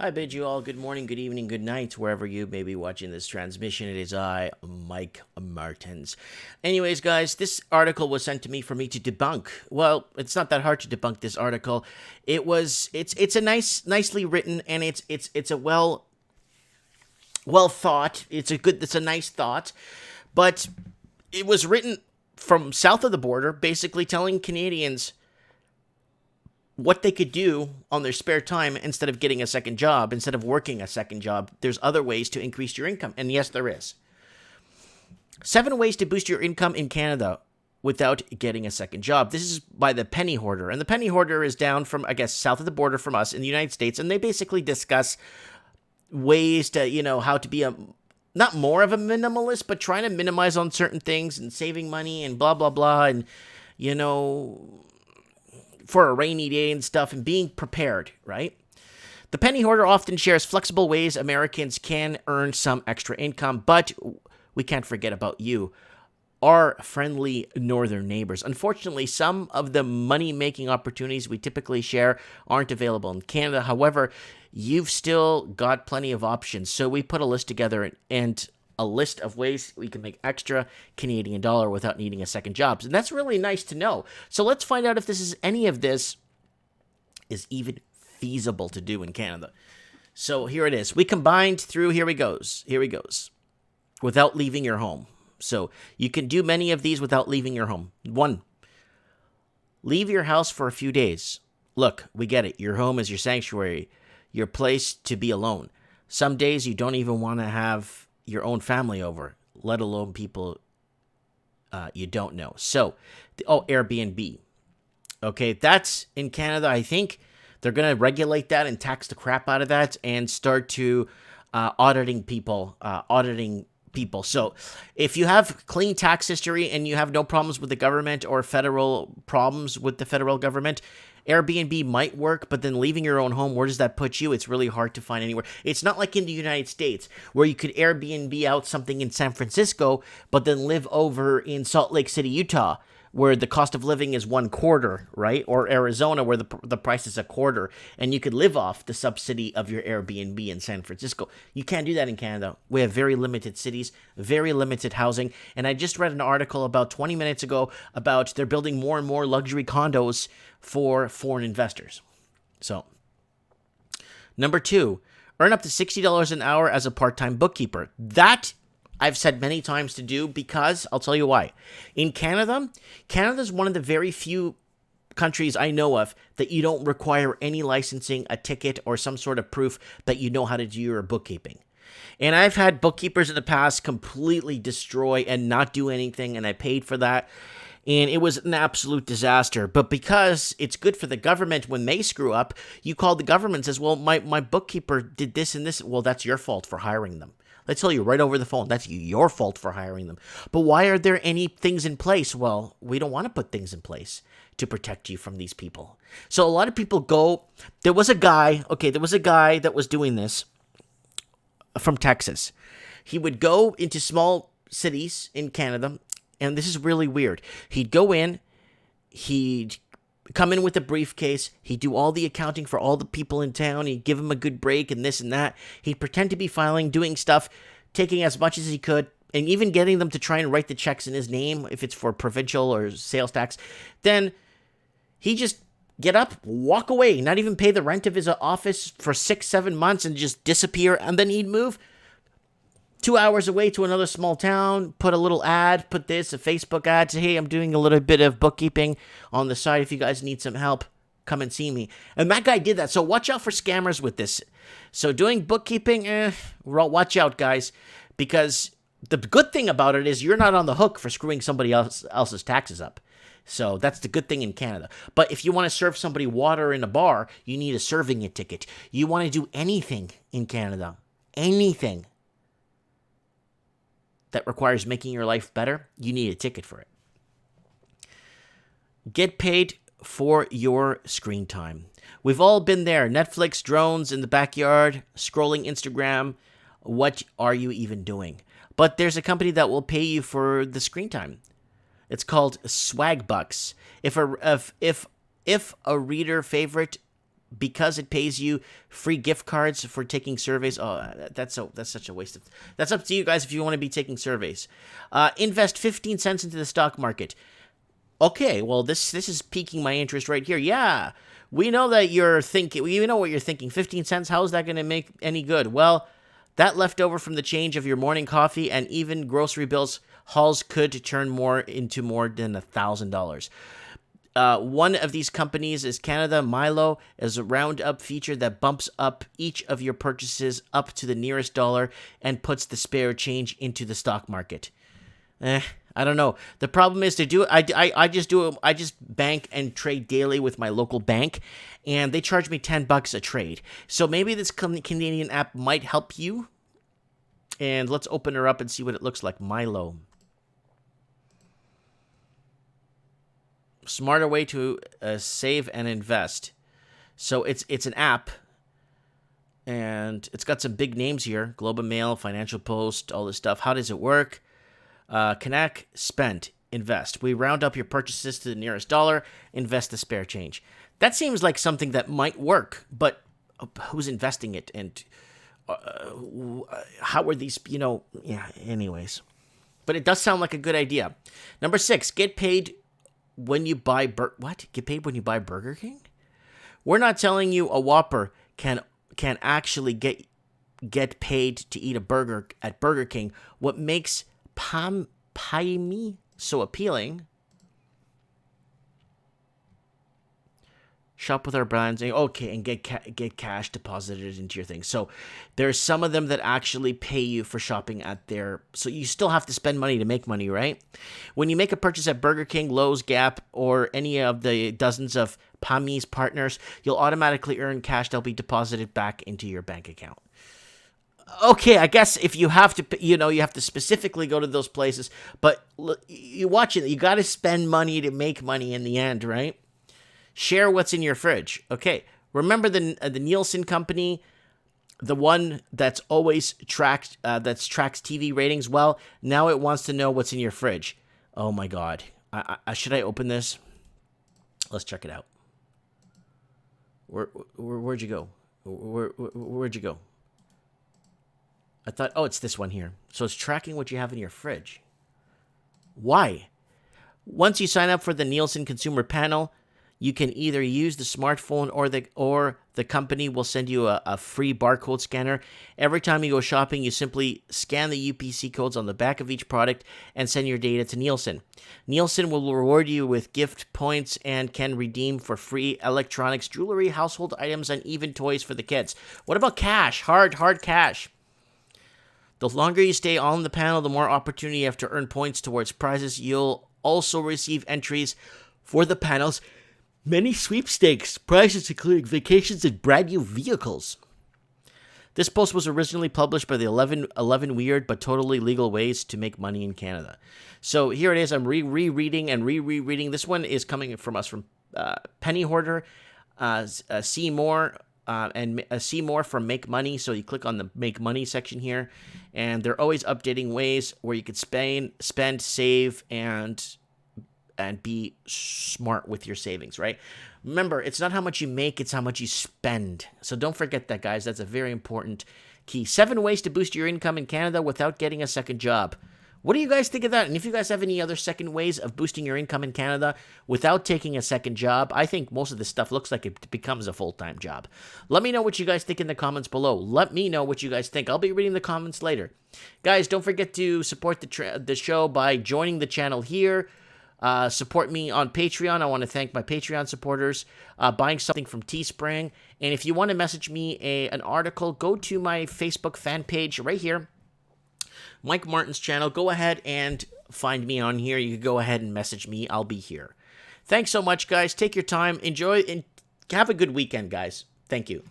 I bid you all good morning, good evening, good night, wherever you may be watching this transmission. It is I, Mike Martins. Anyways, guys, this article was sent to me for me to debunk. Well, it's not that hard to debunk this article. It's a nicely written, and it's a well thought. It's a nice thought, but it was written from south of the border, basically telling Canadians what they could do on their spare time instead of getting a second job, instead of working a second job. There's other ways to increase your income. And yes, there is. 7 ways to boost your income in Canada without getting a second job. This is by the Penny Hoarder. And the Penny Hoarder is down from, I guess, south of the border from us in the United States. And they basically discuss ways to, how to be not more of a minimalist, but trying to minimize on certain things and saving money and blah, blah, blah. And, for a rainy day and stuff, and being prepared, right? The Penny Hoarder often shares flexible ways Americans can earn some extra income, but we can't forget about you, our friendly northern neighbors. Unfortunately, some of the money-making opportunities we typically share aren't available in Canada. However, you've still got plenty of options. So we put a list together and a list of ways we can make extra Canadian dollar without needing a second job. And that's really nice to know. So let's find out if any of this is even feasible to do in Canada. So here it is. We combined through, here he goes, without leaving your home. So you can do many of these without leaving your home. 1, leave your house for a few days. Look, we get it. Your home is your sanctuary, your place to be alone. Some days you don't even want to have your own family over, let alone people you don't know. So, Airbnb. Okay, that's in Canada. I think they're going to regulate that and tax the crap out of that and start to auditing people. So, if you have clean tax history and you have no problems with the government or federal problems with the federal government, Airbnb might work, but then leaving your own home, where does that put you? It's really hard to find anywhere. It's not like in the United States where you could Airbnb out something in San Francisco, but then live over in Salt Lake City, Utah, where the cost of living is 1/4, right? Or Arizona, where the price is 1/4, and you could live off the subsidy of your Airbnb in San Francisco. You can't do that in Canada. We have very limited cities, very limited housing, and I just read an article about 20 minutes ago about they're building more and more luxury condos for foreign investors. So, number 2, earn up to $60 an hour as a part-time bookkeeper. That I've said many times to do because I'll tell you why. In Canada's one of the very few countries I know of that you don't require any licensing, a ticket, or some sort of proof that you know how to do your bookkeeping. And I've had bookkeepers in the past completely destroy and not do anything, and I paid for that. And it was an absolute disaster. But because it's good for the government when they screw up, you call the government and says, well, my bookkeeper did this and this. Well, that's your fault for hiring them. They tell you right over the phone, that's your fault for hiring them. But why are there any things in place? Well, we don't want to put things in place to protect you from these people. So a lot of people there was a guy that was doing this from Texas. He would go into small cities in Canada, and this is really weird. He'd go in, he'd come in with a briefcase, he'd do all the accounting for all the people in town, he'd give them a good break and this and that. He'd pretend to be filing, doing stuff, taking as much as he could, and even getting them to try and write the checks in his name if it's for provincial or sales tax. Then he'd just get up, walk away, not even pay the rent of his office for 6-7 months and just disappear, and then he'd move 2 hours away to another small town, put a little ad, a Facebook ad, say, hey, I'm doing a little bit of bookkeeping on the side. If you guys need some help, come and see me. And that guy did that. So watch out for scammers with this. So doing bookkeeping, watch out, guys, because the good thing about it is you're not on the hook for screwing somebody else's taxes up. So that's the good thing in Canada. But if you want to serve somebody water in a bar, you need a serving it ticket. You want to do anything in Canada, anything that requires making your life better, you need a ticket for it. Get paid for your screen time. We've all been there. Netflix, drones in the backyard, scrolling Instagram. What are you even doing? But there's a company that will pay you for the screen time. It's called Swag Bucks. If a reader favorite because it pays you free gift cards for taking surveys. Oh, that's such a waste of. That's up to you guys if you want to be taking surveys. Invest 15 cents into the stock market. Okay, well this is piquing my interest right here. Yeah, we know that you're thinking. We know what you're thinking. 15 cents. How is that going to make any good? Well, that leftover from the change of your morning coffee and even grocery bills hauls could turn more into more than $1,000. One of these companies is Canada. Milo is a roundup feature that bumps up each of your purchases up to the nearest dollar and puts the spare change into the stock market. I don't know. The problem is to do it. I just do it. I just bank and trade daily with my local bank, and they charge me $10 a trade. So maybe this Canadian app might help you. And let's open her up and see what it looks like. Milo. Smarter way to save and invest. So it's an app, and it's got some big names here: Globe and Mail, Financial Post, all this stuff. How does it work? Connect, spend, invest. We round up your purchases to the nearest dollar, invest the spare change. That seems like something that might work, but who's investing it? And how are these, yeah, anyways. But it does sound like a good idea. Number 6, get paid when you buy, Get paid when you buy Burger King? We're not telling you a Whopper can actually get paid to eat a burger at Burger King. What makes Pie Me so appealing? Shop with our brands, and get cash deposited into your thing. So there's some of them that actually pay you for shopping at their. So you still have to spend money to make money, right? When you make a purchase at Burger King, Lowe's, Gap, or any of the dozens of Pame's partners, you'll automatically earn cash that'll be deposited back into your bank account. Okay, I guess if you have to, you have to specifically go to those places. But you watch it. You got to spend money to make money in the end, right? Share what's in your fridge. Okay, remember the Nielsen company, the one that's always tracks TV ratings. Well, now it wants to know what's in your fridge. Oh my God! Should I open this? Let's check it out. Where'd you go? Where'd you go? I thought, it's this one here. So it's tracking what you have in your fridge. Why? Once you sign up for the Nielsen Consumer Panel, you can either use the smartphone or the company will send you a free barcode scanner. Every time you go shopping, you simply scan the UPC codes on the back of each product and send your data to Nielsen. Nielsen will reward you with gift points and can redeem for free electronics, jewelry, household items, and even toys for the kids. What about cash? Hard cash. The longer you stay on the panel, the more opportunity you have to earn points towards prizes. You'll also receive entries for the panel's many sweepstakes, prizes including vacations and brand new vehicles. This post was originally published by the 11 weird but totally legal ways to make money in Canada. So here it is. I'm rereading. This one is coming from Penny Hoarder, see more, and see more from Make Money. So you click on the Make Money section here, and they're always updating ways where you could spend, save, and be smart with your savings, right? Remember, it's not how much you make, it's how much you spend. So don't forget that, guys. That's a very important key. 7 ways to boost your income in Canada without getting a second job. What do you guys think of that? And if you guys have any other second ways of boosting your income in Canada without taking a second job, I think most of this stuff looks like it becomes a full-time job. Let me know what you guys think in the comments below. Let me know what you guys think. I'll be reading the comments later. Guys, don't forget to support the show by joining the channel here. Support me on Patreon. I want to thank my Patreon supporters. Buying something from Teespring. And if you want to message me an article, go to my Facebook fan page right here. Mike Martin's channel. Go ahead and find me on here. You can go ahead and message me. I'll be here. Thanks so much, guys. Take your time. Enjoy and have a good weekend, guys. Thank you.